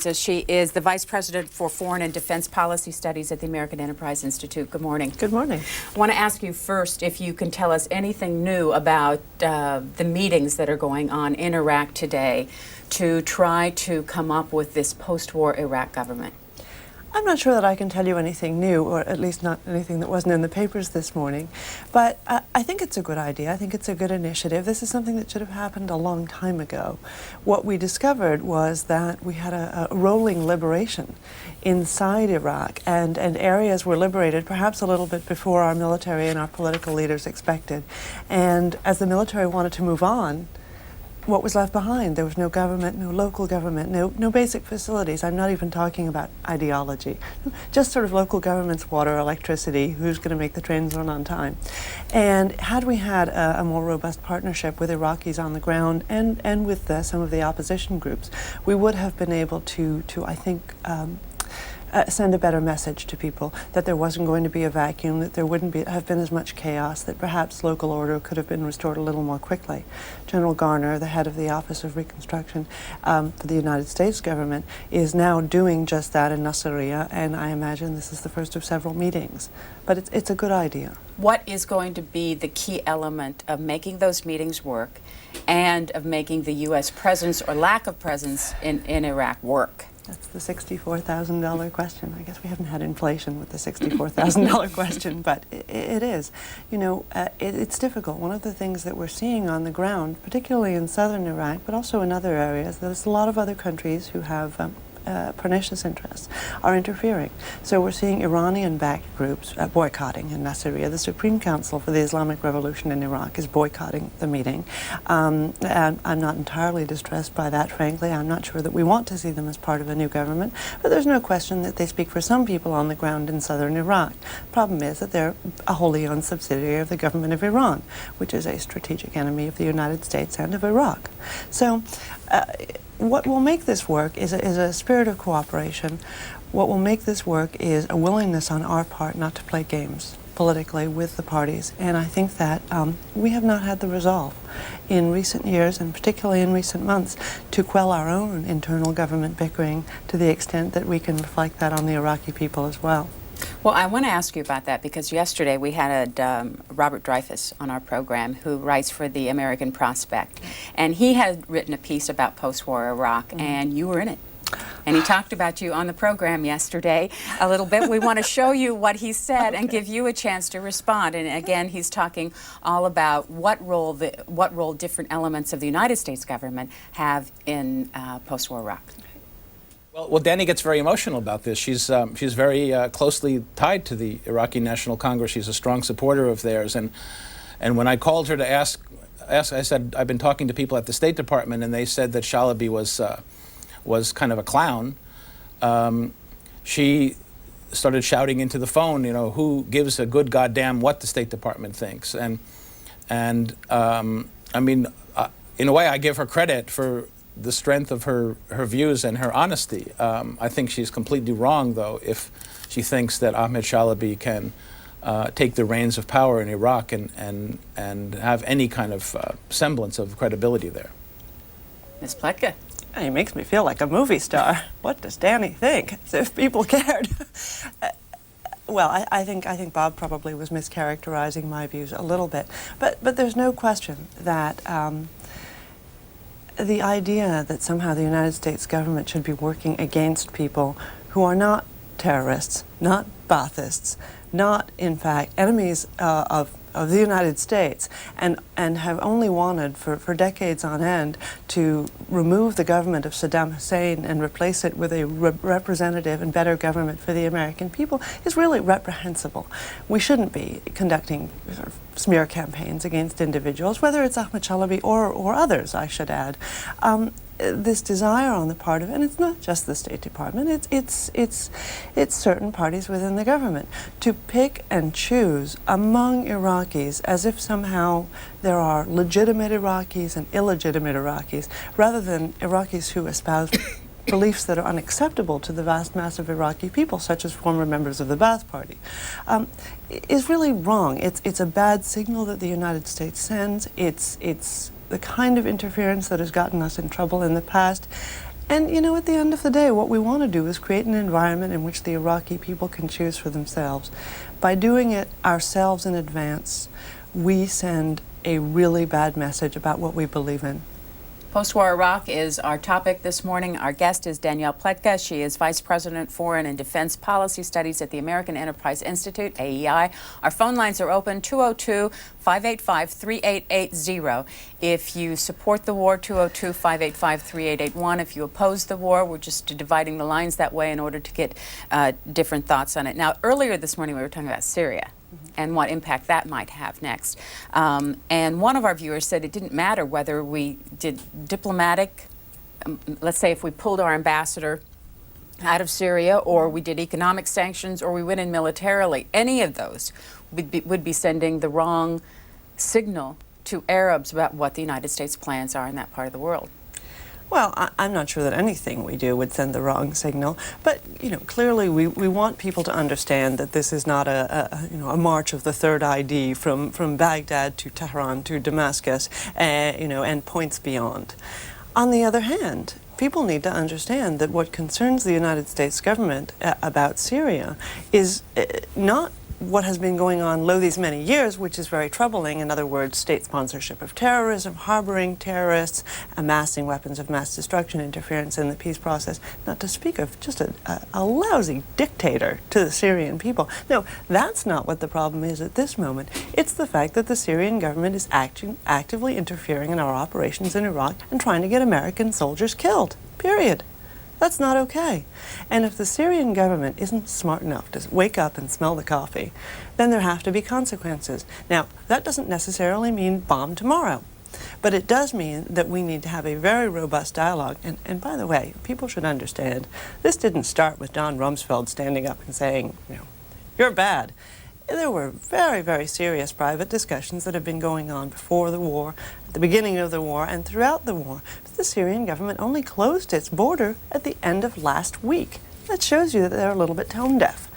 So she is the Vice President for Foreign and Defense Policy Studies at the American Enterprise Institute. Good morning. Good morning. I want to ask you first if you can tell us anything new about the meetings that are going on in Iraq today to try to come up with this post-war Iraq government. I'm not sure that I can tell you anything new, or at least not anything that wasn't in the papers this morning, but I think it's a good idea. I think it's a good initiative. This is something that should have happened a long time ago. What we discovered was that we had a rolling liberation inside Iraq, and areas were liberated perhaps a little bit before our military and our political leaders expected. And as the military wanted to move on, what was left behind? There was no government, no local government, no basic facilities. I'm not even talking about ideology. Just sort of local governments, water, electricity, who's going to make the trains run on time. And had we had a more robust partnership with Iraqis on the ground and with some of the opposition groups, we would have been able to I think, send a better message to people that there wasn't going to be a vacuum, that there wouldn't have been as much chaos, that perhaps local order could have been restored a little more quickly. General Garner, the head of the Office of Reconstruction for the United States government, is now doing just that in Nasiriyah, and I imagine this is the first of several meetings. But it's a good idea. What is going to be the key element of making those meetings work and of making the U.S. presence or lack of presence in Iraq work? That's the $64,000 question. I guess we haven't had inflation with the $64,000 question, but it is. You know, it's difficult. One of the things that we're seeing on the ground, particularly in southern Iraq, but also in other areas, there's a lot of other countries who have pernicious interests are interfering. So we're seeing Iranian-backed groups boycotting in Nasiriyah. The Supreme Council for the Islamic Revolution in Iraq is boycotting the meeting. And I'm not entirely distressed by that, frankly. I'm not sure that we want to see them as part of a new government, but there's no question that they speak for some people on the ground in southern Iraq. The problem is that they're a wholly owned subsidiary of the government of Iran, which is a strategic enemy of the United States and of Iraq. So what will make this work is a spirit of cooperation. What will make this work is a willingness on our part not to play games politically with the parties. And I think that we have not had the resolve in recent years, and particularly in recent months, to quell our own internal government bickering to the extent that we can reflect that on the Iraqi people as well. Well, I want to ask you about that because yesterday we had Robert Dreyfus on our program who writes for the American Prospect, and he had written a piece about post-war Iraq, and you were in it. And he talked about you on the program yesterday a little bit. We want to show you what he said and give you a chance to respond. And again, he's talking all about what role different elements of the United States government have in post-war Iraq. Well, Danny gets very emotional about this. She's very closely tied to the Iraqi National Congress. She's a strong supporter of theirs. And when I called her to ask, I said, I've been talking to people at the State Department, and they said that Chalabi was kind of a clown. She started shouting into the phone, you know, who gives a good goddamn what the State Department thinks? And I mean, in a way, I give her credit for the strength of her views and her honesty. I think she's completely wrong, though, if she thinks that Ahmed Chalabi can take the reins of power in Iraq and have any kind of semblance of credibility there. Ms. Pletka. He makes me feel like a movie star. What does Danny think? As if people cared. Well, I think Bob probably was mischaracterizing my views a little bit, but there's no question that the idea that somehow the United States government should be working against people who are not terrorists, not Baathists, not, in fact, enemies of the United States, and have only wanted for decades on end to remove the government of Saddam Hussein and replace it with a representative and better government for the American people is really reprehensible. We shouldn't be conducting sort of smear campaigns against individuals, whether it's Ahmed Chalabi or others, I should add. This desire on the part of, and it's not just the State Department, it's certain parties within the government, to pick and choose among Iraqis as if somehow there are legitimate Iraqis and illegitimate Iraqis, rather than Iraqis who espouse beliefs that are unacceptable to the vast mass of Iraqi people, such as former members of the Ba'ath Party, is really wrong. It's a bad signal that the United States sends. It's the kind of interference that has gotten us in trouble in the past. And, you know, at the end of the day, what we want to do is create an environment in which the Iraqi people can choose for themselves. By doing it ourselves in advance, we send a really bad message about what we believe in. Post-war Iraq is our topic this morning. Our guest is Danielle Pletka. She is Vice President, Foreign and Defense Policy Studies at the American Enterprise Institute, AEI. Our phone lines are open, 202-585-3880. If you support the war, 202-585-3881. If you oppose the war, we're just dividing the lines that way in order to get different thoughts on it. Now, earlier this morning, we were talking about Syria and what impact that might have next. And one of our viewers said it didn't matter whether we did diplomatic, let's say if we pulled our ambassador out of Syria, or we did economic sanctions, or we went in militarily, any of those would be sending the wrong signal to Arabs about what the United States plans are in that part of the world. Well, I'm not sure that anything we do would send the wrong signal, but you know, clearly we want people to understand that this is not a march of the third ID from Baghdad to Tehran to Damascus, and points beyond. On the other hand, people need to understand that what concerns the United States government about Syria is not what has been going on lo these many years, which is very troubling. In other words, state sponsorship of terrorism, harboring terrorists, amassing weapons of mass destruction, interference in the peace process, not to speak of just a lousy dictator to the Syrian people. No, that's not what the problem is at this moment. It's the fact that the Syrian government is actively interfering in our operations in Iraq and trying to get American soldiers killed, period. That's not okay. And if the Syrian government isn't smart enough to wake up and smell the coffee, then there have to be consequences. Now, that doesn't necessarily mean bomb tomorrow, but it does mean that we need to have a very robust dialogue. And by the way, people should understand, this didn't start with Don Rumsfeld standing up and saying, you're bad. There were very, very serious private discussions that have been going on before the war, at the beginning of the war, and throughout the war. But the Syrian government only closed its border at the end of last week. That shows you that they're a little bit tone deaf.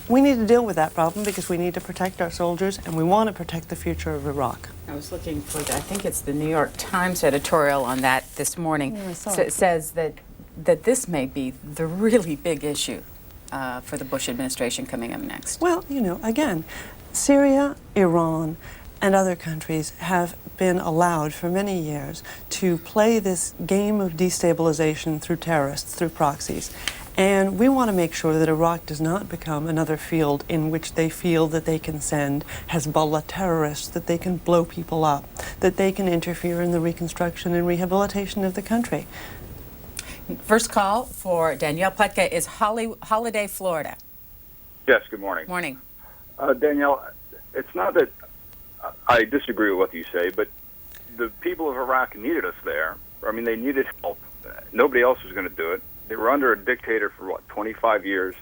We need to deal with that problem because we need to protect our soldiers and we want to protect the future of Iraq. I was looking for, I think it's the New York Times editorial on that this morning. Yeah, I saw It it. says that this may be the really big issue for the Bush administration coming up next. Well, again, Syria, Iran, and other countries have been allowed for many years to play this game of destabilization through terrorists, through proxies. And we want to make sure that Iraq does not become another field in which they feel that they can send Hezbollah terrorists, that they can blow people up, that they can interfere in the reconstruction and rehabilitation of the country. First call for Danielle Pletka is Holiday, Florida. Yes, good morning. Morning. Danielle, it's not that I disagree with what you say, but the people of Iraq needed us there. I mean, they needed help. Nobody else was going to do it. They were under a dictator for, 25 years?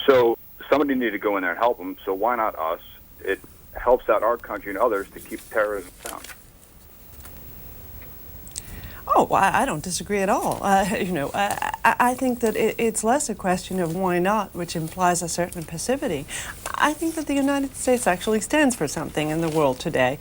So somebody needed to go in there and help them, so why not us? It helps out our country and others to keep terrorism down. Oh, I don't disagree at all. I think that it's less a question of why not, which implies a certain passivity. I think that the United States actually stands for something in the world today.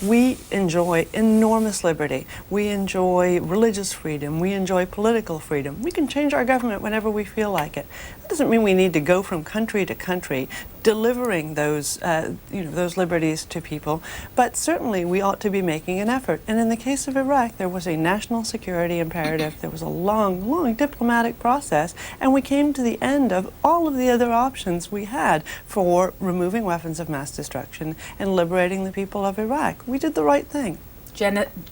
We enjoy enormous liberty. We enjoy religious freedom. We enjoy political freedom. We can change our government whenever we feel like it. That doesn't mean we need to go from country to country delivering those liberties to people, but certainly we ought to be making an effort. And in the case of Iraq, there was a national security imperative. There was a long, long diplomatic process, and we came to the end of all of the other options we had for removing weapons of mass destruction and liberating the people of Iraq. We did the right thing.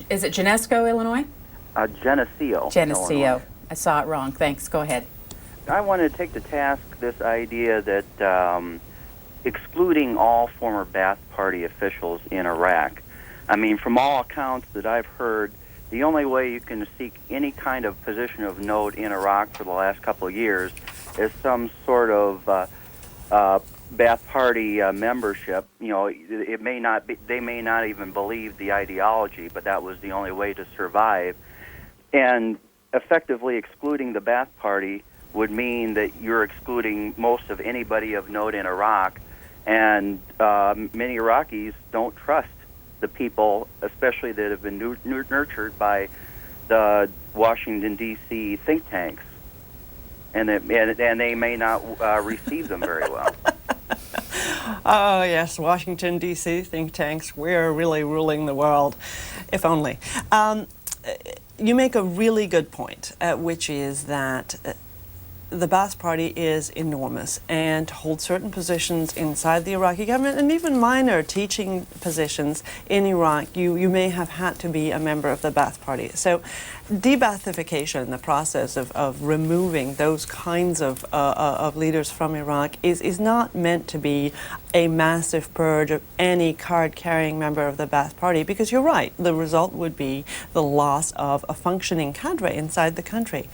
Is it Geneseo, Illinois? Geneseo. Geneseo. Illinois. I saw it wrong. Thanks. Go ahead. I want to take to task this idea that excluding all former Ba'ath Party officials in Iraq. I mean, from all accounts that I've heard, the only way you can seek any kind of position of note in Iraq for the last couple of years is some sort of Ba'ath Party membership. It may not be, they may not even believe the ideology, but that was the only way to survive. And effectively excluding the Ba'ath Party would mean that you're excluding most of anybody of note in Iraq, and many Iraqis don't trust the people, especially that have been nurtured by Washington, D.C. think tanks, and they may not receive them very well. Oh, yes, Washington, D.C. think tanks. We're really ruling the world, if only. You make a really good point, which is that the Ba'ath Party is enormous, and to hold certain positions inside the Iraqi government, and even minor teaching positions in Iraq, you may have had to be a member of the Ba'ath Party. So de-Ba'athification, the process of removing those kinds of leaders from Iraq, is not meant to be a massive purge of any card-carrying member of the Ba'ath Party, because you're right, the result would be the loss of a functioning cadre inside the country.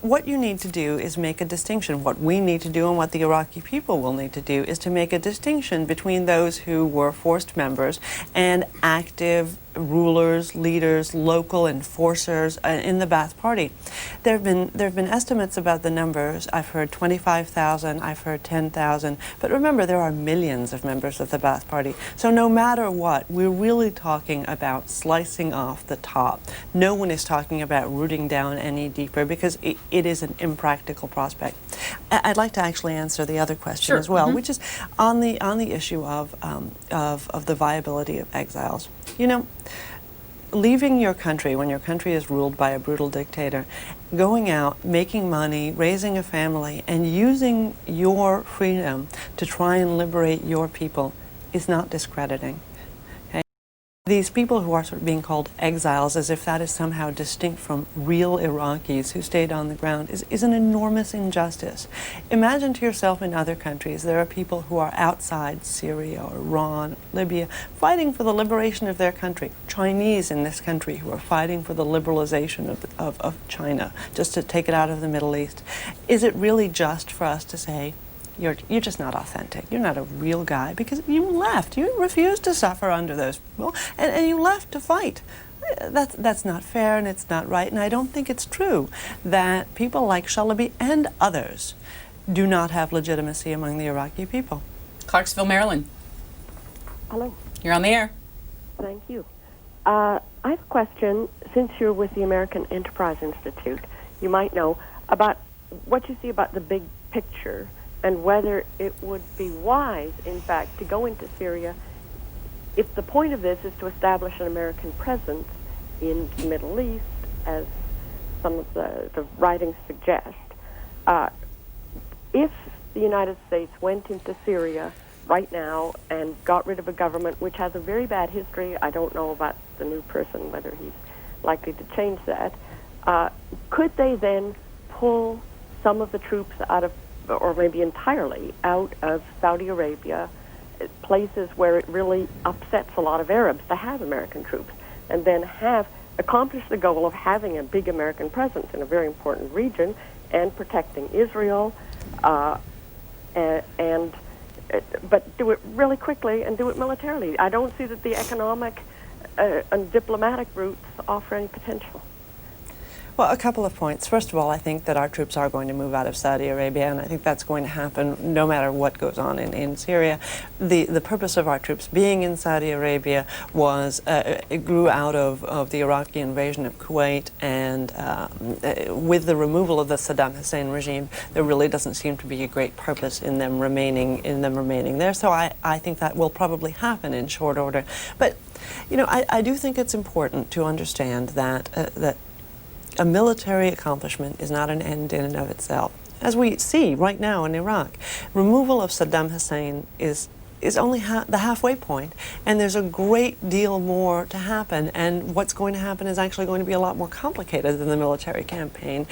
What you need to do is make a distinction. What we need to do and what the Iraqi people will need to do is to make a distinction between those who were forced members and active rulers, leaders, local enforcers in the Ba'ath Party. There have been estimates about the numbers. I've heard 25,000, I've heard 10,000, but remember there are millions of members of the Ba'ath Party. So no matter what, we're really talking about slicing off the top. No one is talking about rooting down any deeper, because it is an impractical prospect. I'd like to actually answer the other question as well, which is on the issue of the viability of exiles. You know, leaving your country when your country is ruled by a brutal dictator, going out, making money, raising a family, and using your freedom to try and liberate your people is not discrediting. These people who are sort of being called exiles, as if that is somehow distinct from real Iraqis who stayed on the ground, is an enormous injustice. Imagine to yourself in other countries, there are people who are outside Syria or Iran, Libya, fighting for the liberation of their country. Chinese in this country who are fighting for the liberalization of China, just to take it out of the Middle East. Is it really just for us to say, you're just not authentic. You're not a real guy, because you left. You refused to suffer under those people, and you left to fight. That's not fair, and it's not right, and I don't think it's true that people like Shalaby and others do not have legitimacy among the Iraqi people. Clarksville, Maryland. Hello. You're on the air. Thank you. I have a question. Since you're with the American Enterprise Institute, you might know about what you see about the big picture, and whether it would be wise, in fact, to go into Syria if the point of this is to establish an American presence in the Middle East, as some of the writings suggest. If the United States went into Syria right now and got rid of a government which has a very bad history, I don't know about the new person, whether he's likely to change that, could they then pull some of the troops out of, or maybe entirely out of Saudi Arabia, places where it really upsets a lot of Arabs to have American troops, and then accomplish the goal of having a big American presence in a very important region and protecting Israel, but do it really quickly and do it militarily. I don't see that the economic and diplomatic routes offer any potential. Well, a couple of points. First of all, I think that our troops are going to move out of Saudi Arabia, and I think that's going to happen no matter what goes on in Syria. The purpose of our troops being in Saudi Arabia was, it grew out of the Iraqi invasion of Kuwait, and with the removal of the Saddam Hussein regime, there really doesn't seem to be a great purpose in them remaining there. So I think that will probably happen in short order. But, you know, I do think it's important to understand that a military accomplishment is not an end in and of itself. As we see right now in Iraq, removal of Saddam Hussein is only the halfway point, and there's a great deal more to happen, and what's going to happen is actually going to be a lot more complicated than the military campaign.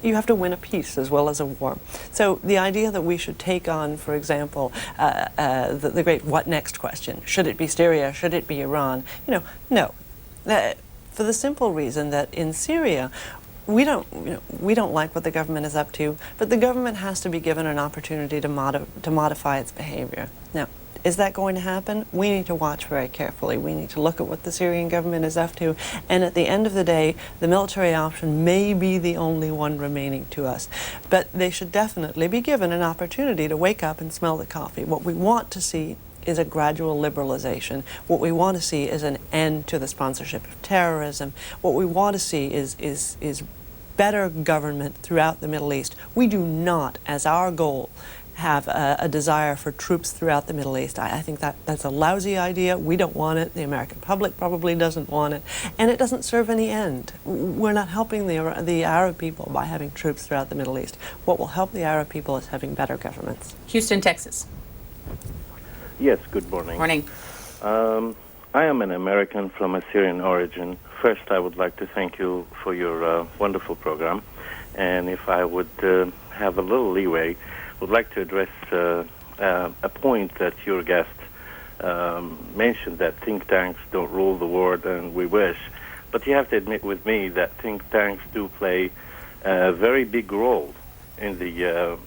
You have to win a peace as well as a war. So the idea that we should take on, for example, the great what next question, should it be Syria, should it be Iran? You know, no. For the simple reason that in Syria, we don't like what the government is up to, but the government has to be given an opportunity to modify its behavior. Now, is that going to happen? We need to watch very carefully. We need to look at what the Syrian government is up to, and at the end of the day, the military option may be the only one remaining to us. But they should definitely be given an opportunity to wake up and smell the coffee. What we want to see is a gradual liberalization. What we want to see is an end to the sponsorship of terrorism. What we want to see is better government throughout the Middle East. We do not, as our goal, have a desire for troops throughout the Middle East. I think that's a lousy idea. We don't want it. The American public probably doesn't want it. And it doesn't serve any end. We're not helping the Arab people by having troops throughout the Middle East. What will help the Arab people is having better governments. Houston, Texas. Yes, good morning. Morning. I am an American from Assyrian origin. First, I would like to thank you for your wonderful program. And if I would have a little leeway, would like to address a point that your guest mentioned, that think tanks don't rule the world, and we wish. But you have to admit with me that think tanks do play a very big role in the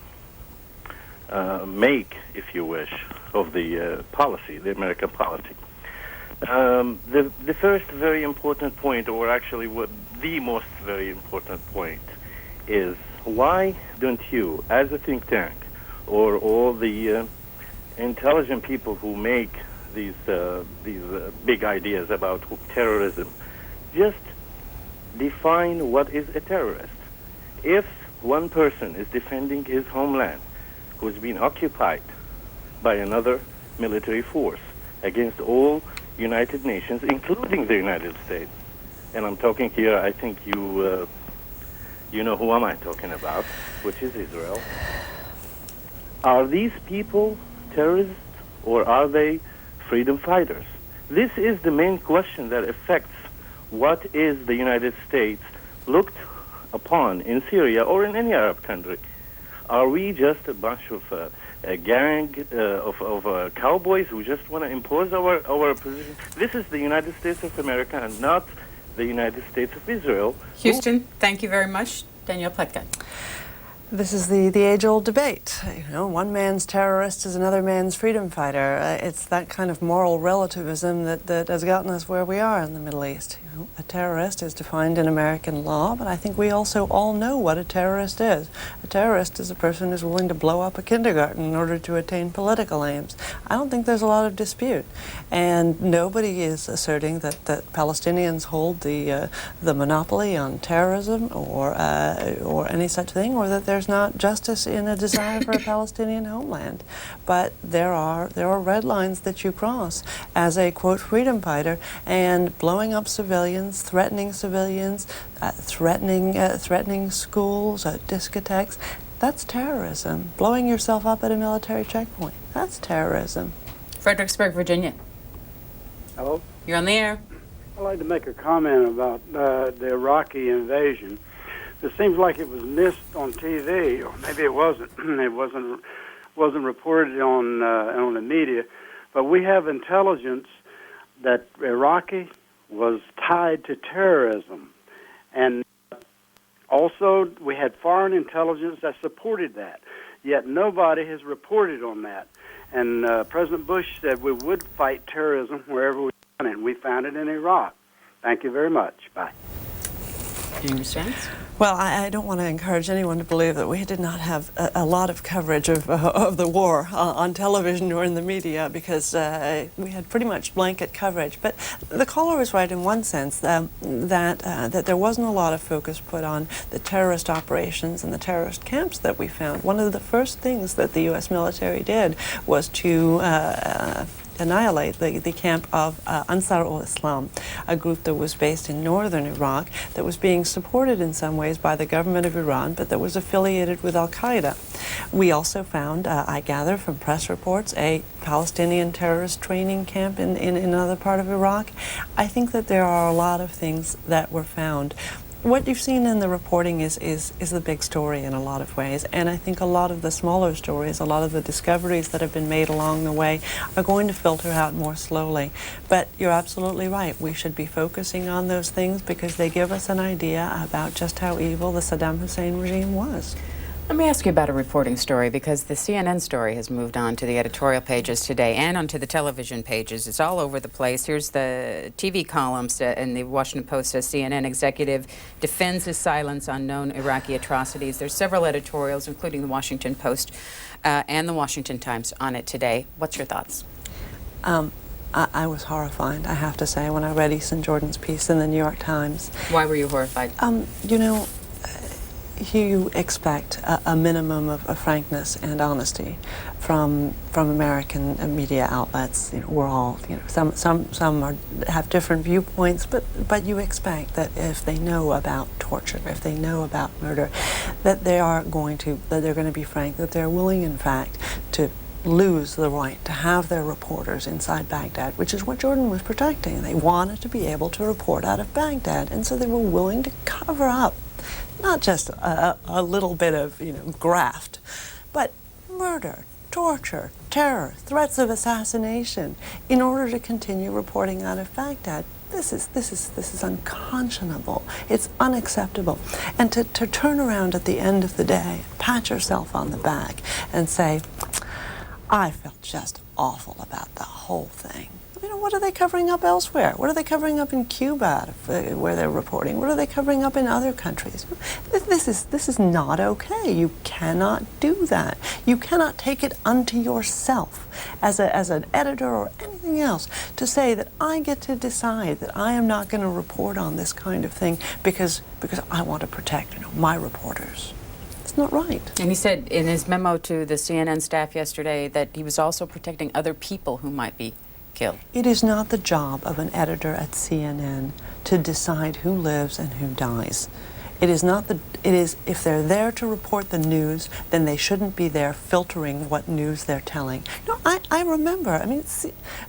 make, if you wish, of the policy, the American policy. The first very important point, or actually what the most very important point, is why don't you, as a think tank, or all the intelligent people who make these big ideas about terrorism, just define what is a terrorist? If one person is defending his homeland, who's been occupied by another military force against all United Nations, including the United States, and I'm talking here, I think you know who am I talking about, which is Israel. Are these people terrorists, or are they freedom fighters? This is the main question that affects what is the United States looked upon in Syria or in any Arab country. Are we just a bunch of a gang of cowboys who just want to impose our position? This is the United States of America and not the United States of Israel. Houston, thank you very much. Danielle, Pletka. This is the age-old debate. You know, one man's terrorist is another man's freedom fighter. It's that kind of moral relativism that has gotten us where we are in the Middle East. You know, a terrorist is defined in American law, but I think we also all know what a terrorist is. A terrorist is a person who's willing to blow up a kindergarten in order to attain political aims. I don't think there's a lot of dispute, and nobody is asserting that Palestinians hold the monopoly on terrorism or any such thing, or that there's not justice in a desire for a Palestinian homeland. But there are red lines that you cross as a, quote, freedom fighter, and blowing up civilians, threatening schools, discotheques, that's terrorism. Blowing yourself up at a military checkpoint, that's terrorism. Fredericksburg, Virginia. Hello? You're on the air. I'd like to make a comment about the Iraqi invasion. It seems like it was missed on TV, or maybe it wasn't. It wasn't reported on the media. But we have intelligence that Iraqi was tied to terrorism, and also we had foreign intelligence that supported that. Yet nobody has reported on that. And President Bush said we would fight terrorism wherever we found it, and we found it in Iraq. Thank you very much. Bye. Any response? Well, I don't want to encourage anyone to believe that we did not have a lot of coverage of the war on television or in the media, because we had pretty much blanket coverage. But the caller was right in one sense, that there wasn't a lot of focus put on the terrorist operations and the terrorist camps that we found. One of the first things that the U.S. military did was to annihilate the camp of Ansar al-Islam, a group that was based in northern Iraq, that was being supported in some ways by the government of Iran, but that was affiliated with al-Qaeda. We also found, I gather from press reports, a Palestinian terrorist training camp in another part of Iraq. I think that there are a lot of things that were found. What you've seen in the reporting is the big story in a lot of ways, and I think a lot of the smaller stories, a lot of the discoveries that have been made along the way are going to filter out more slowly. But you're absolutely right. We should be focusing on those things because they give us an idea about just how evil the Saddam Hussein regime was. Let me ask you about a reporting story, because the CNN story has moved on to the editorial pages today and onto the television pages. It's all over the place. Here's the TV columns in the Washington Post says CNN executive defends his silence on known Iraqi atrocities. There's several editorials, including the Washington Post and the Washington Times, on it today. What's your thoughts? I was horrified, I have to say, when I read Easton Jordan's piece in the New York Times. Why were you horrified? You know, you expect a minimum of frankness and honesty from American media outlets. You know, we're all, you know, some have different viewpoints, but you expect that if they know about torture, if they know about murder, that they're going to be frank, that they're willing, in fact, to lose the right to have their reporters inside Baghdad, which is what Jordan was protecting. They wanted to be able to report out of Baghdad, and so they were willing to cover up not just a little bit of, you know, graft, but murder, torture, terror, threats of assassination in order to continue reporting out of Baghdad. This is unconscionable. It's unacceptable. And to turn around at the end of the day, pat yourself on the back and say, I felt just awful about the whole thing. You know, what are they covering up elsewhere? What are they covering up in Cuba, where they're reporting? What are they covering up in other countries? This is not okay. You cannot do that. You cannot take it unto yourself as an editor or anything else to say that I get to decide that I am not going to report on this kind of thing because I want to protect, you know, my reporters. It's not right. And he said in his memo to the CNN staff yesterday that he was also protecting other people who might be killed. It is not the job of an editor at CNN to decide who lives and who dies. It is not if they're there to report the news, then they shouldn't be there filtering what news they're telling. No, I remember, I mean,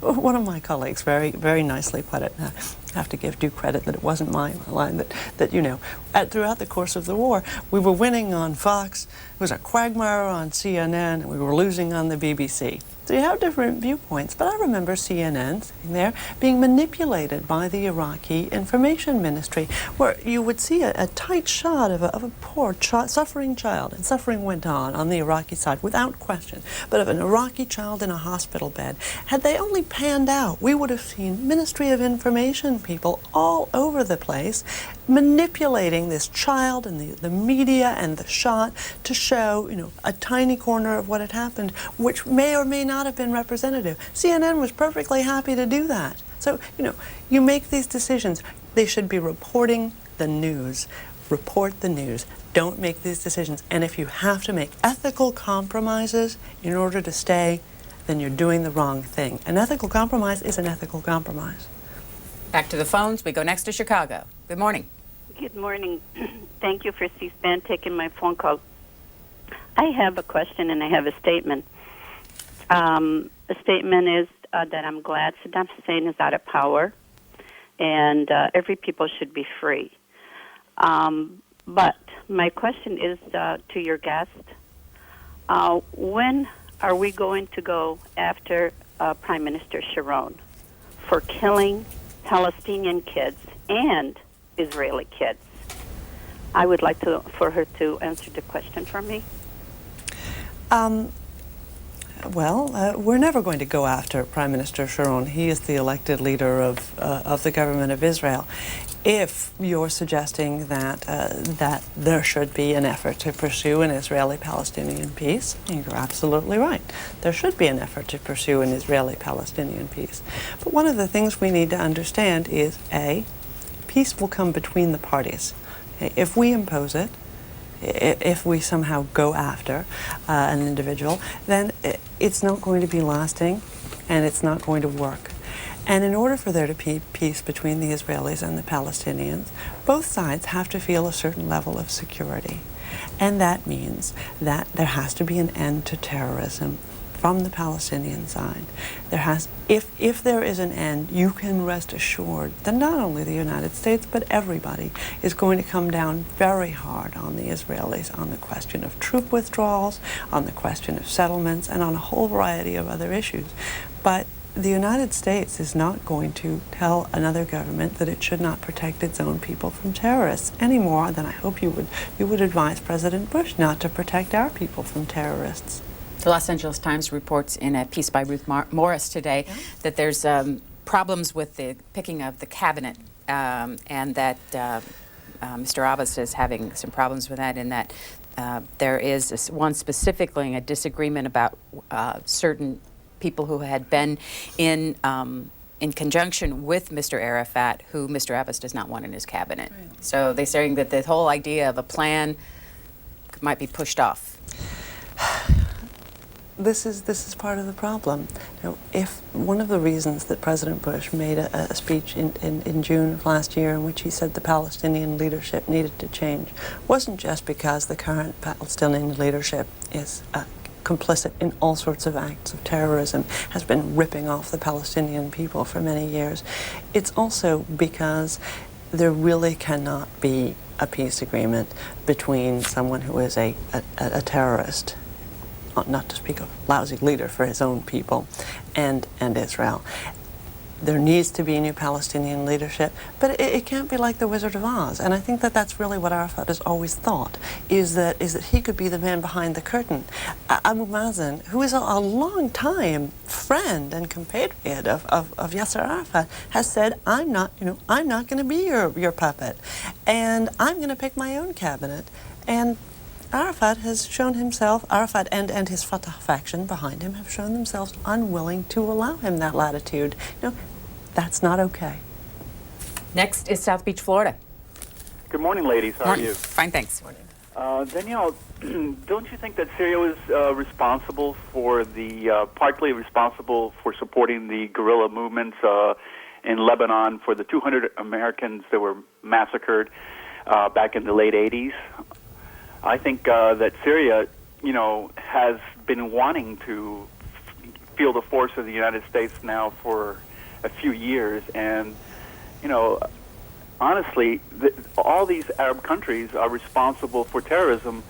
one of my colleagues very, very nicely put it, I have to give due credit that it wasn't my line, that you know, throughout the course of the war, we were winning on Fox, it was a quagmire on CNN, and we were losing on the BBC. So you have different viewpoints, but I remember CNN sitting there being manipulated by the Iraqi information ministry, where you would see a tight shot of a poor suffering child, and suffering went on the Iraqi side without question, but of an Iraqi child in a hospital bed. Had they only panned out, we would have seen Ministry of Information people all over the place manipulating this child and the media and the shot to show, you know, a tiny corner of what had happened, which may or may not have been representative. CNN was perfectly happy to do that. So, you know, you make these decisions. They should be reporting the news. Report the news. Don't make these decisions. And if you have to make ethical compromises in order to stay, then you're doing the wrong thing. An ethical compromise is an ethical compromise. Back to the phones. We go next to Chicago. Good morning. Good morning. Thank you for C-SPAN taking my phone call. I have a question and I have a statement. The statement is that I'm glad Saddam Hussein is out of power and every people should be free. But my question is to your guest, when are we going to go after Prime Minister Sharon for killing Palestinian kids and Israeli kids? I would like for her to answer the question for me. We're never going to go after Prime Minister Sharon. He is the elected leader of the government of Israel. If you're suggesting that there should be an effort to pursue an Israeli-Palestinian peace, you're absolutely right. There should be an effort to pursue an Israeli-Palestinian peace. But one of the things we need to understand is, A, peace will come between the parties. If we impose it, if we somehow go after an individual, then it's not going to be lasting and it's not going to work. And in order for there to be peace between the Israelis and the Palestinians, both sides have to feel a certain level of security. And that means that there has to be an end to terrorism from the Palestinian side. If there is an end, you can rest assured that not only the United States, but everybody is going to come down very hard on the Israelis on the question of troop withdrawals, on the question of settlements, and on a whole variety of other issues. But the United States is not going to tell another government that it should not protect its own people from terrorists any more than I hope you would advise President Bush not to protect our people from terrorists. The Los Angeles Times reports in a piece by Ruth Morris today that there's problems with the picking of the cabinet and that Mr. Abbas is having some problems with that, in that there is one specifically a disagreement about certain people who had been in conjunction with Mr. Arafat, who Mr. Abbas does not want in his cabinet. Right. So they're saying that the whole idea of a plan might be pushed off. This is part of the problem. You know, if one of the reasons that President Bush made a speech in June of last year in which he said the Palestinian leadership needed to change wasn't just because the current Palestinian leadership is complicit in all sorts of acts of terrorism, has been ripping off the Palestinian people for many years. It's also because there really cannot be a peace agreement between someone who is a terrorist, not to speak of lousy leader for his own people, and Israel. There needs to be new Palestinian leadership, but it can't be like the Wizard of Oz. And I think that that's really what Arafat has always thought, is that he could be the man behind the curtain. Abu Mazen, who is a long-time friend and compatriot of Yasser Arafat, has said, I'm not going to be your puppet, and I'm going to pick my own cabinet. And Arafat has shown himself, Arafat and his Fatah faction behind him have shown themselves unwilling to allow him that latitude. You know, that's not okay. Next is South Beach, Florida. Good morning, ladies. How Morning. are you? Fine, thanks. Danielle, don't you think that Syria was responsible for partly responsible for supporting the guerrilla movements in Lebanon for the 200 Americans that were massacred back in the late 80s? I think that Syria, has been wanting to feel the force of the United States now for a few years, and honestly, all these Arab countries are responsible for terrorism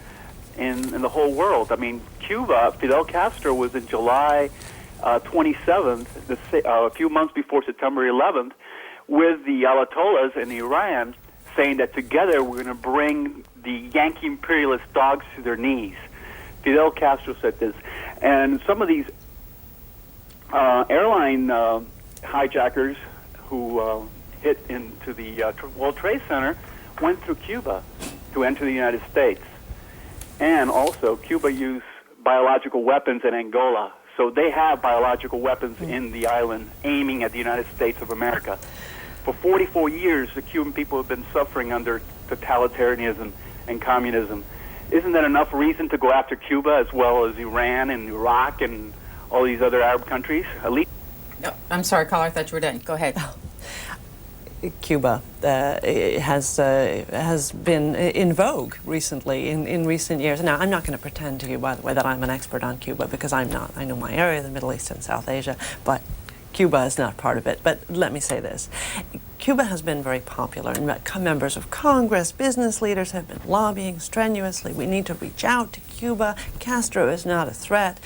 in the whole world. I mean, Cuba, Fidel Castro was in July 27th, a few months before September 11th, with the Ayatollahs in Iran, saying that together we're going to bring the Yankee imperialist dogs to their knees. Fidel Castro said this. And some of these airline hijackers who hit into the World Trade Center went through Cuba to enter the United States. And also, Cuba used biological weapons in Angola. So they have biological weapons in the island aiming at the United States of America. For 44 years, the Cuban people have been suffering under totalitarianism and communism. Isn't that enough reason to go after Cuba as well as Iran and Iraq and all these other Arab countries? At least. No, I'm sorry, caller. I thought you were done. Go ahead. Cuba has been in vogue recently, in recent years. Now, I'm not going to pretend to you, by the way, that I'm an expert on Cuba, because I'm not. I know my area, the Middle East and South Asia, but Cuba is not part of it. But let me say this. Cuba has been very popular, and members of Congress, business leaders have been lobbying strenuously. We need to reach out to Cuba. Castro is not a threat.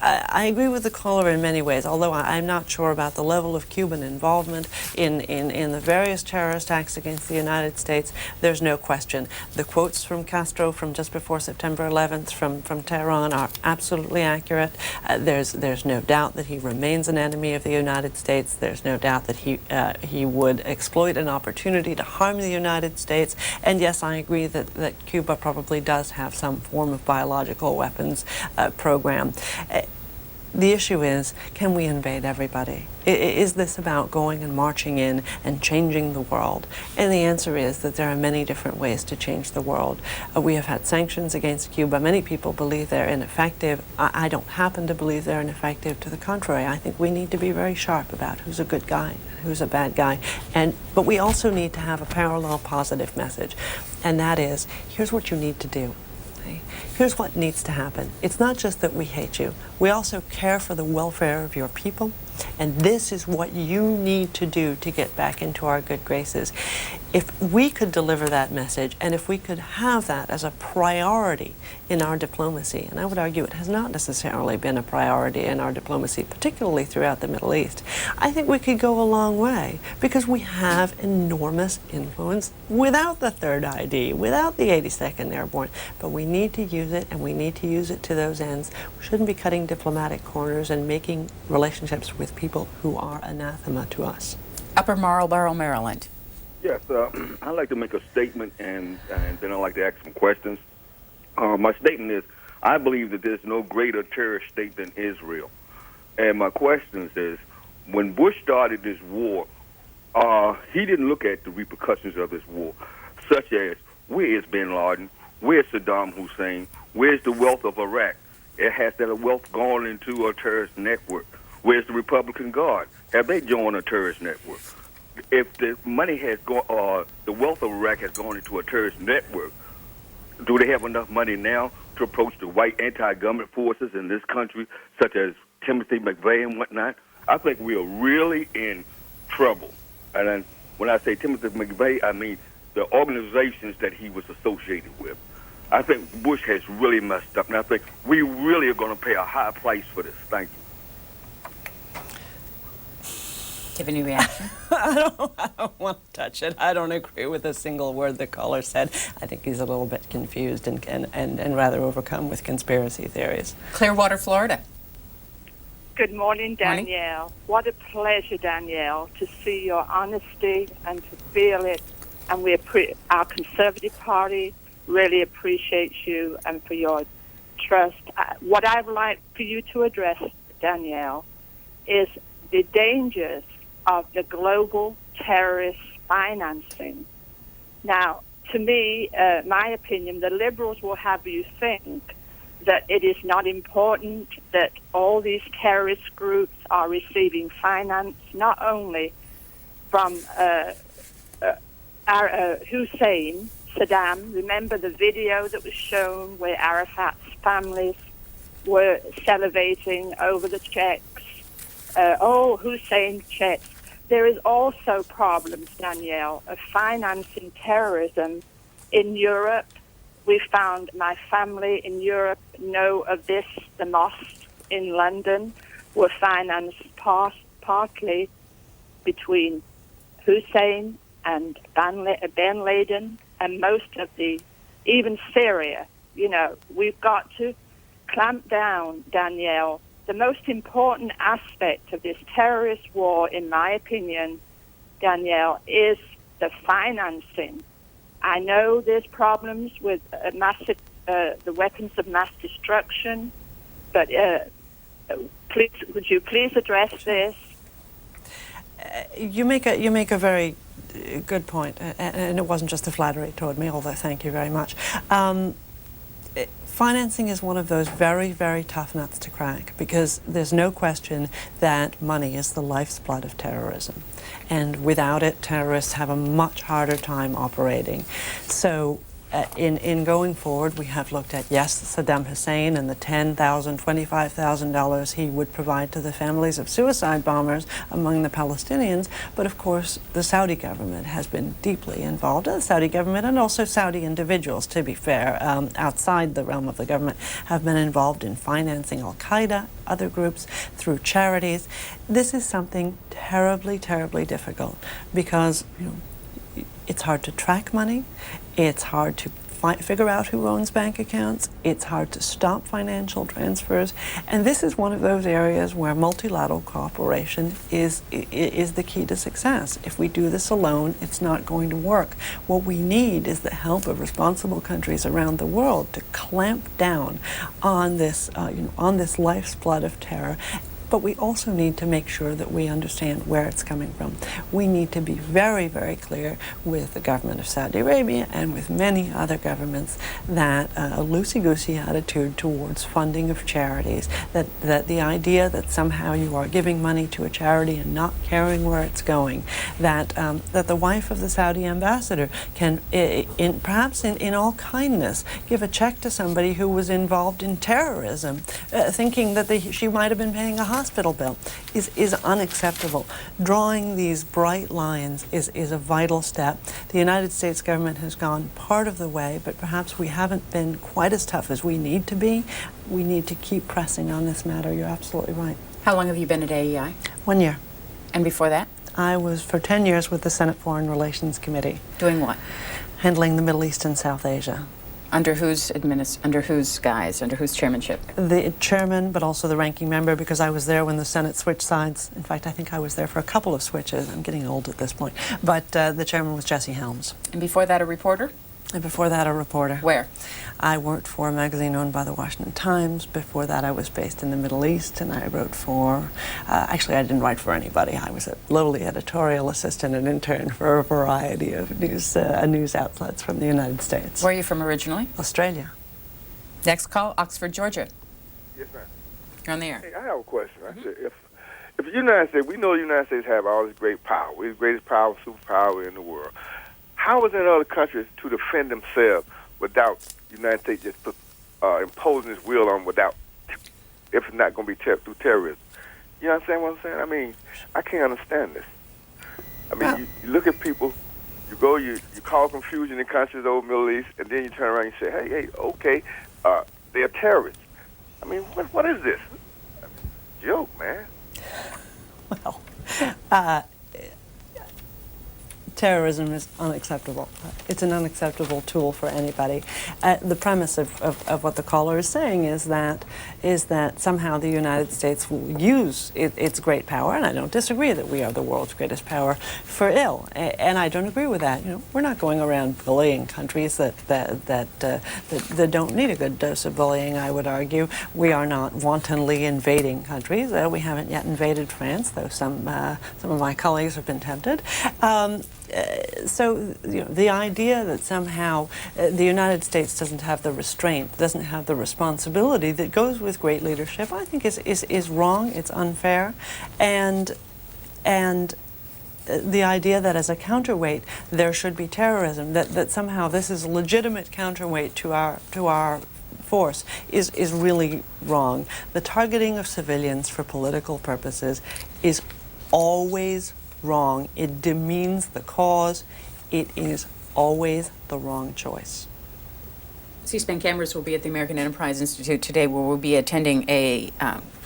I agree with the caller in many ways, although I'm not sure about the level of Cuban involvement in the various terrorist acts against the United States. There's no question. The quotes from Castro from just before September 11th from Tehran are absolutely accurate. There's no doubt that he remains an enemy of the United States. There's no doubt that he would exploit an opportunity to harm the United States. And yes, I agree that Cuba probably does have some form of biological weapons program. The issue is, can we invade everybody? Is this about going and marching in and changing the world? And the answer is that there are many different ways to change the world. We have had sanctions against Cuba. Many people believe they're ineffective. I don't happen to believe they're ineffective. To the contrary, I think we need to be very sharp about who's a good guy, who's a bad guy. But we also need to have a parallel positive message. And that is, here's what you need to do. Here's what needs to happen. It's not just that we hate you. We also care for the welfare of your people. And this is what you need to do to get back into our good graces. If we could deliver that message, and if we could have that as a priority in our diplomacy, and I would argue it has not necessarily been a priority in our diplomacy, particularly throughout the Middle East, I think we could go a long way, because we have enormous influence without the Third ID, without the 82nd Airborne, but we need to use it, and we need to use it to those ends. We shouldn't be cutting diplomatic corners and making relationships with people who are anathema to us. Upper Marlboro, Maryland. Yes, I'd like to make a statement, and then I'd like to ask some questions. My statement is, I believe that there's no greater terrorist state than Israel. And my question is, when Bush started this war, he didn't look at the repercussions of this war, such as where is Bin Laden, where's Saddam Hussein, where's the wealth of Iraq? Has that wealth gone into a terrorist network? Where's the Republican Guard? Have they joined a terrorist network? If the money has gone, the wealth of Iraq has gone into a terrorist network, do they have enough money now to approach the white anti-government forces in this country, such as Timothy McVeigh and whatnot? I think we are really in trouble. And then when I say Timothy McVeigh, I mean the organizations that he was associated with. I think Bush has really messed up, and I think we really are going to pay a high price for this. Thank you. Do you have any reaction? I don't want to touch it. I don't agree with a single word the caller said. I think he's a little bit confused and rather overcome with conspiracy theories. Clearwater, Florida. Good morning, Danielle. What a pleasure, Danielle, to see your honesty and to feel it. And our Conservative Party really appreciates you and for your trust. What I'd like for you to address, Danielle, is the dangers of the global terrorist financing. Now, to me, my opinion, the liberals will have you think that it is not important that all these terrorist groups are receiving finance, not only from Hussein, Saddam. Remember the video that was shown where Arafat's families were salivating over the checks? Hussein checks. There is also problems, Danielle, of financing terrorism in Europe. We found my family in Europe know of this. The mosques in London were financed partly between Hussein and bin Laden and most of even Syria. You know, we've got to clamp down, Danielle. The most important aspect of this terrorist war, in my opinion, Danielle, is the financing. I know there's problems with the weapons of mass destruction, but would you please address this? You make a very good point, and it wasn't just the flattery toward me, although thank you very much. Financing is one of those very, very tough nuts to crack because there's no question that money is the lifeblood of terrorism. And without it, terrorists have a much harder time operating. So in going forward, we have looked at, yes, Saddam Hussein and the $10,000, $25,000 he would provide to the families of suicide bombers among the Palestinians. But of course, the Saudi government has been deeply involved. The Saudi government and also Saudi individuals, to be fair, outside the realm of the government, have been involved in financing Al-Qaeda, other groups, through charities. This is something terribly, terribly difficult because, it's hard to track money. It's hard to figure out who owns bank accounts. It's hard to stop financial transfers. And this is one of those areas where multilateral cooperation is the key to success. If we do this alone, it's not going to work. What we need is the help of responsible countries around the world to clamp down on this, on this lifeblood of terror. But we also need to make sure that we understand where it's coming from. We need to be very, very clear with the government of Saudi Arabia and with many other governments that a loosey-goosey attitude towards funding of charities, that the idea that somehow you are giving money to a charity and not caring where it's going, that the wife of the Saudi ambassador can, perhaps in all kindness, give a check to somebody who was involved in terrorism, thinking that she might have been paying a hospital bill, is unacceptable. Drawing these bright lines is a vital step. The United States government has gone part of the way, but perhaps we haven't been quite as tough as we need to be. We need to keep pressing on this matter. You're absolutely right. How long have you been at AEI? 1 year. And before that? I was for 10 years with the Senate Foreign Relations Committee. Doing what? Handling the Middle East and South Asia. Under whose chairmanship? The chairman, but also the ranking member, because I was there when the Senate switched sides. In fact, I think I was there for a couple of switches. I'm getting old at this point. But the chairman was Jesse Helms. And before that, a reporter? And before that, a reporter. Where? I worked for a magazine owned by the Washington Times. Before that, I was based in the Middle East, and I wrote for, actually, I didn't write for anybody. I was a lowly editorial assistant and intern for a variety of news outlets from the United States. Where are you from originally? Australia. Next call, Oxford, Georgia. Yes, ma'am. You're on the air. Hey, I have a question. I said, if the United States, we know the United States have all this great power. We're the greatest power, superpower in the world. How is it other countries to defend themselves without the United States just imposing its will on without, if it's not going to be through terrorism? You understand what I'm saying? I mean, I can't understand this. I mean, you look at people, you cause confusion in countries over the Middle East, and then you turn around and you say, hey, okay, they're terrorists. I mean, what is this? Joke, man. Well, terrorism is unacceptable. It's an unacceptable tool for anybody. The premise of what the caller is saying is that somehow the United States will use its great power, and I don't disagree that we are the world's greatest power, for ill. And I don't agree with that. You know, we're not going around bullying countries that don't need a good dose of bullying, I would argue. We are not wantonly invading countries. We haven't yet invaded France, though some of my colleagues have been tempted. So the idea that somehow the United States doesn't have the restraint, doesn't have the responsibility that goes with great leadership, I think is wrong. It's unfair, and the idea that as a counterweight there should be terrorism, that somehow this is a legitimate counterweight to our force is really wrong. The targeting of civilians for political purposes is always wrong. It demeans the cause. It is always the wrong choice. C-SPAN cameras will be at the American Enterprise Institute today, where we'll be attending a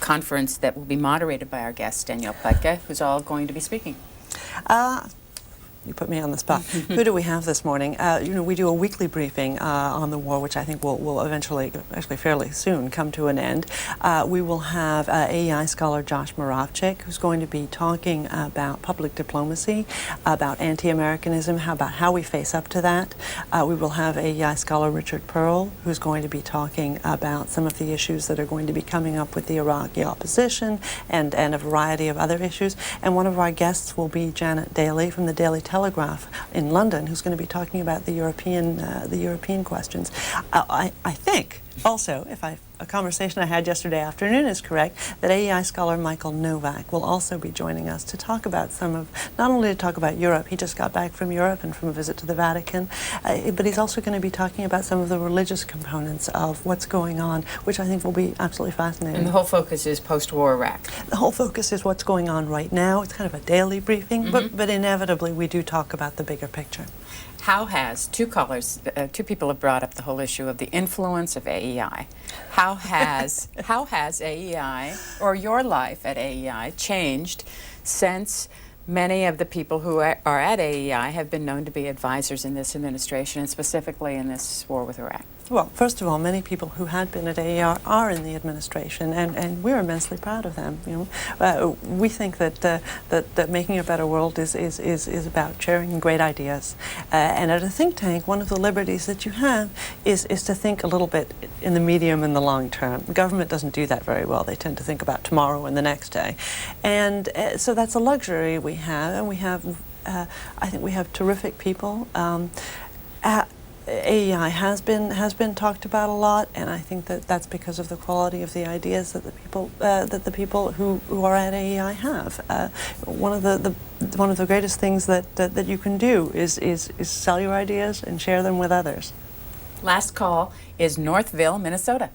conference that will be moderated by our guest, Danielle Pletka, who's all going to be speaking. You put me on the spot. Who do we have this morning? We do a weekly briefing on the war, which I think will eventually, actually fairly soon, come to an end. We will have AEI scholar Josh Moravchik, who's going to be talking about public diplomacy, about anti-Americanism, about how we face up to that. We will have AEI scholar Richard Pearl, who's going to be talking about some of the issues that are going to be coming up with the Iraqi opposition and a variety of other issues. And one of our guests will be Janet Daly from the Daily Telegraph in London, who's going to be talking about the European questions. I think also, if a conversation I had yesterday afternoon is correct, that AEI scholar Michael Novak will also be joining us to talk about not only to talk about Europe, he just got back from Europe and from a visit to the Vatican, but he's also going to be talking about some of the religious components of what's going on, which I think will be absolutely fascinating. And the whole focus is post-war Iraq. The whole focus is what's going on right now. It's kind of a daily briefing, but inevitably we do talk about the bigger picture. How has, two people have brought up the whole issue of the influence of AEI. How has AEI, or your life at AEI, changed since many of the people who are at AEI have been known to be advisors in this administration, and specifically in this war with Iraq? Well, first of all, many people who had been at AEI are in the administration, and we're immensely proud of them. We think that making a better world is about sharing great ideas. And at a think tank, one of the liberties that you have is to think a little bit in the medium and the long term. The government doesn't do that very well. They tend to think about tomorrow and the next day. And so that's a luxury we have, and we have, I think we have terrific people. AEI has been talked about a lot, and I think that's because of the quality of the ideas that the people who are at AEI have. One of the greatest things that you can do is sell your ideas and share them with others. Last call is Northville, Minnesota.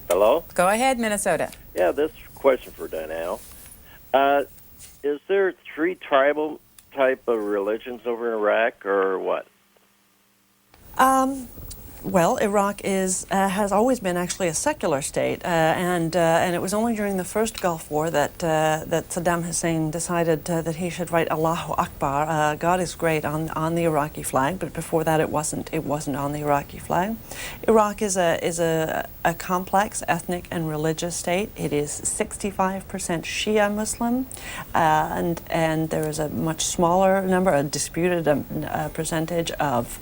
Hello? Go ahead, Minnesota. Yeah, this question for Danielle. Is there 3 tribal type of religions over in Iraq, or what? Well, Iraq has always been actually a secular state, and it was only during the first Gulf War that Saddam Hussein decided that he should write Allahu Akbar, God is great, on the Iraqi flag. But before that, it wasn't on the Iraqi flag. Iraq is a complex ethnic and religious state. It is 65% Shia Muslim, and there is a much smaller number, a disputed percentage of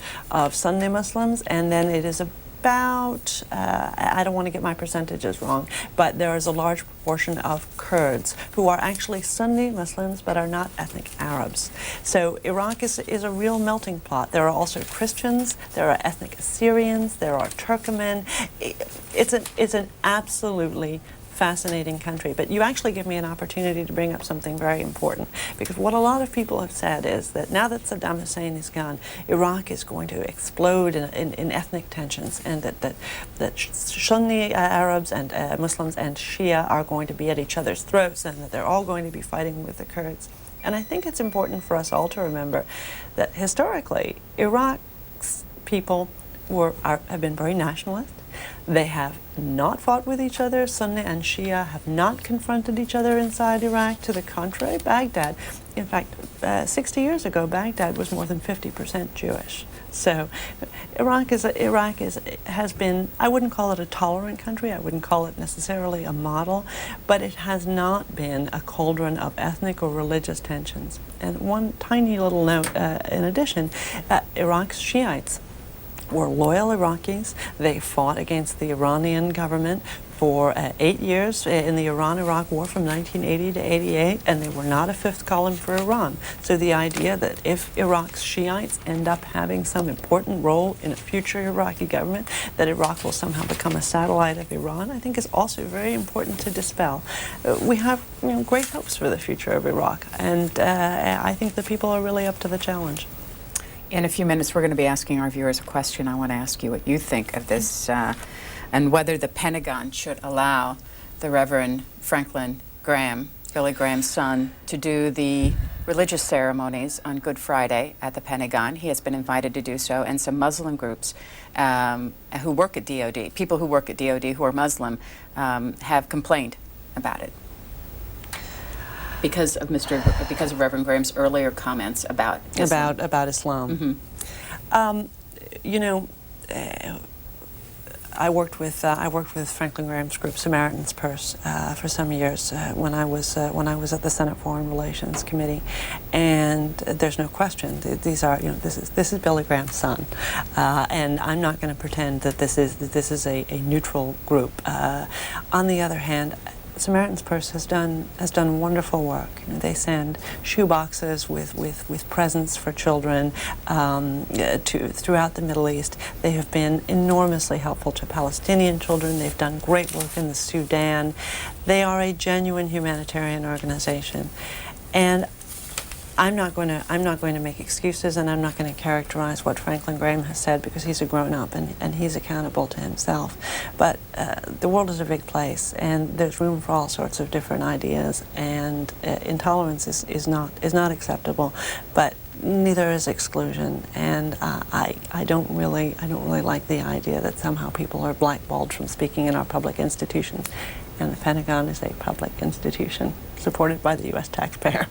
Sunni Muslims, and then it is about, I don't want to get my percentages wrong, but there is a large proportion of Kurds who are actually Sunni Muslims but are not ethnic Arabs. So Iraq is a real melting pot. There are also Christians, there are ethnic Assyrians, there are Turkmen. It's an absolutely fascinating country. But you actually give me an opportunity to bring up something very important, because what a lot of people have said is that now that Saddam Hussein is gone, Iraq is going to explode in ethnic tensions, and that Sunni Arabs and Muslims and Shia are going to be at each other's throats, and that they're all going to be fighting with the Kurds. And I think it's important for us all to remember that historically, Iraq's people have been very nationalist. They have not fought with each other. Sunni and Shia have not confronted each other inside Iraq. To the contrary, Baghdad, in fact, 60 years ago, Baghdad was more than 50% Jewish. So Iraq has been, I wouldn't call it a tolerant country, I wouldn't call it necessarily a model, but it has not been a cauldron of ethnic or religious tensions. And one tiny little note in addition, Iraq's Shiites were loyal Iraqis. They fought against the Iranian government for 8 years in the Iran-Iraq War from 1980 to 88, and they were not a fifth column for Iran. So the idea that if Iraq's Shiites end up having some important role in a future Iraqi government, that Iraq will somehow become a satellite of Iran, I think is also very important to dispel. We have great hopes for the future of Iraq, and I think the people are really up to the challenge. In a few minutes, we're going to be asking our viewers a question. I want to ask you what you think of this and whether the Pentagon should allow the Reverend Franklin Graham, Billy Graham's son, to do the religious ceremonies on Good Friday at the Pentagon. He has been invited to do so, and some Muslim groups who work at DOD, people who work at DOD who are Muslim, have complained about it. Because of Reverend Graham's earlier comments about Islam. About Islam. Mm-hmm. I worked with Franklin Graham's group Samaritan's Purse for some years when I was at the Senate Foreign Relations Committee, and there's no question these are this is Billy Graham's son, and I'm not going to pretend that this is a neutral group. On the other hand, Samaritan's Purse has done wonderful work. They send shoe boxes with presents for children throughout the Middle East. They have been enormously helpful to Palestinian children. They've done great work in the Sudan. They are a genuine humanitarian organization, and I'm not going to make excuses, and I'm not going to characterize what Franklin Graham has said, because he's a grown-up and he's accountable to himself. But the world is a big place, and there's room for all sorts of different ideas, and intolerance is not acceptable, but neither is exclusion. And I don't really like the idea that somehow people are blackballed from speaking in our public institutions, and the Pentagon is a public institution supported by the U.S. taxpayer.